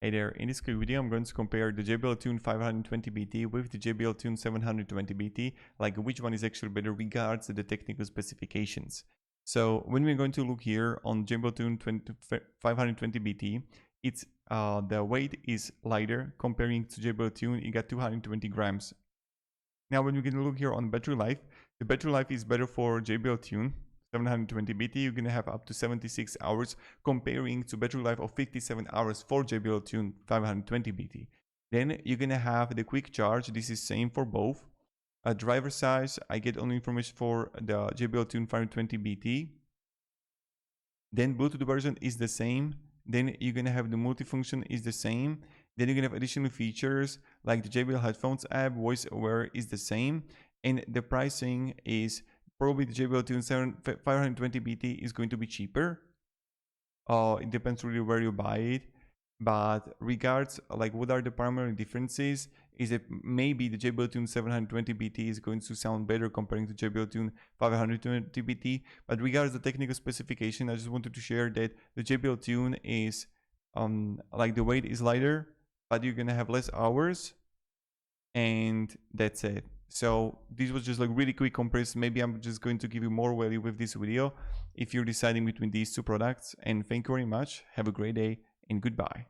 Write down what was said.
Hey there, in this quick video I'm going to compare the JBL Tune 520BT with the JBL Tune 720BT, like which one is actually better regards to the technical specifications. So when we're going to look here on JBL Tune 520BT, it's the weight is lighter comparing to JBL Tune, you got 220 grams. Now when we're going to look here on battery life, the battery life is better for JBL Tune 720BT, you're going to have up to 76 hours comparing to battery life of 57 hours for JBL Tune 520BT. Then you're going to have the quick charge. This is same for both. Driver size, I get only information for the JBL Tune 520BT. Then Bluetooth version is the same. Then you're going to have the multifunction is the same. Then you're going to have additional features like the JBL headphones app, voice aware is the same. And the pricing is probably the JBL Tune 520BT is going to be cheaper. It depends really where you buy it. But regards like what are the primary differences is that maybe the JBL Tune 720BT is going to sound better comparing to JBL Tune 520BT. But regards the technical specification, I just wanted to share that the JBL Tune is like the weight is lighter, but you're gonna have less hours, and that's it. So this was just like really quick comparison. Maybe I'm just going to give you more value with this video if you're deciding between these two products. And thank you very much. Have a great day and goodbye.